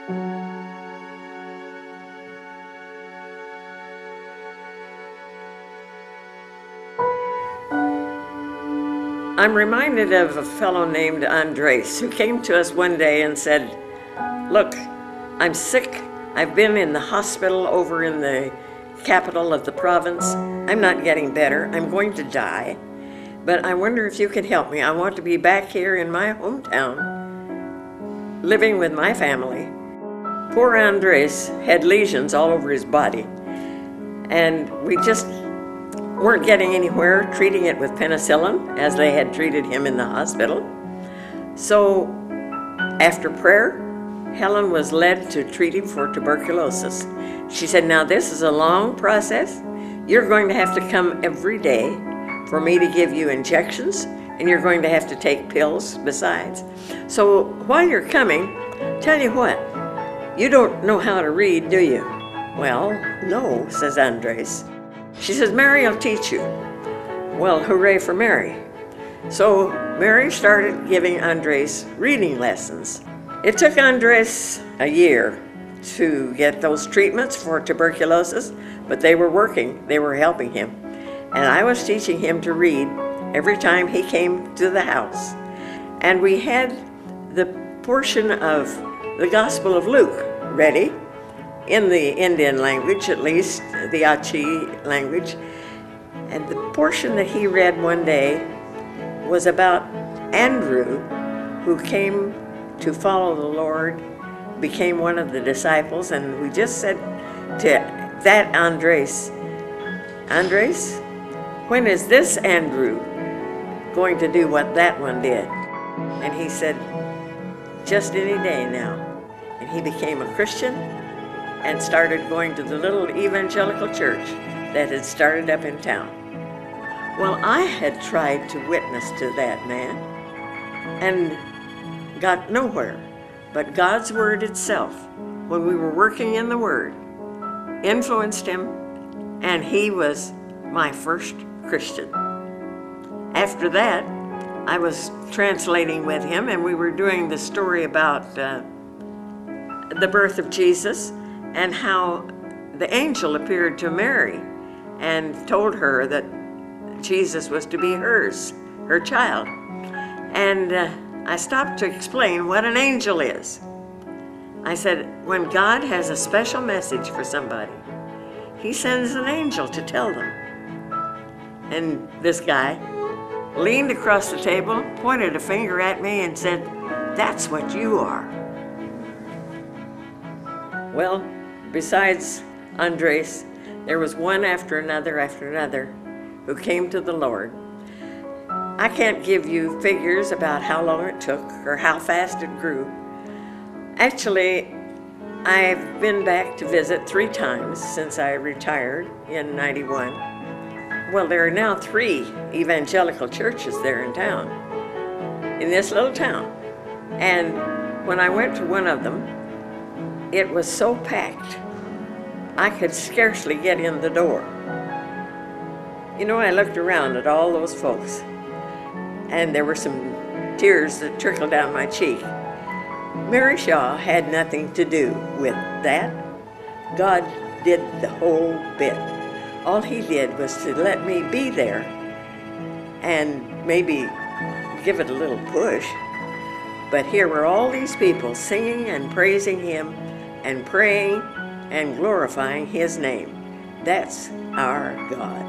I'm reminded of a fellow named Andres who came to us one day and said, "Look, I'm sick. I've been in the hospital over in the capital of the province. I'm not getting better. I'm going to die. But I wonder if you could help me. I want to be back here in my hometown, living with my family." Poor Andres had lesions all over his body, and we just weren't getting anywhere treating it with penicillin as they had treated him in the hospital. So after prayer, Helen was led to treat him for tuberculosis. She said, "Now this is a long process. You're going to have to come every day for me to give you injections, and you're going to have to take pills besides. So while you're coming, tell you what, you don't know how to read, do you?" "Well, no," says Andres. She says, "Mary will teach you." Well, hooray for Mary. So Mary started giving Andres reading lessons. It took Andres a year to get those treatments for tuberculosis, but they were working, they were helping him. And I was teaching him to read every time he came to the house. And we had the portion of the Gospel of Luke ready, in the Indian language, at least, the Achi language. And the portion that he read one day was about Andrew, who came to follow the Lord, became one of the disciples, and we just said to that Andres, "Andres, when is this Andrew going to do what that one did?" And he said, "Just any day now." And he became a Christian and started going to the little evangelical church that had started up in town. Well, I had tried to witness to that man and got nowhere, but God's Word itself, when we were working in the Word, influenced him, and he was my first Christian. After that, I was translating with him, and we were doing the story about the birth of Jesus, and how the angel appeared to Mary and told her that Jesus was to be hers, her child. And I stopped to explain what an angel is. I said, when God has a special message for somebody, he sends an angel to tell them. And this guy leaned across the table, pointed a finger at me and said, "That's what you are." Well, besides Andres, there was one after another who came to the Lord. I can't give you figures about how long it took or how fast it grew. Actually, I've been back to visit 3 times since I retired in '91. Well, there are now 3 evangelical churches there in town, in this little town. And when I went to one of them, it was so packed, I could scarcely get in the door. You know, I looked around at all those folks, and there were some tears that trickled down my cheek. Mary Shaw had nothing to do with that. God did the whole bit. All he did was to let me be there and maybe give it a little push. But here were all these people singing and praising him and praying and glorifying his name. That's our God.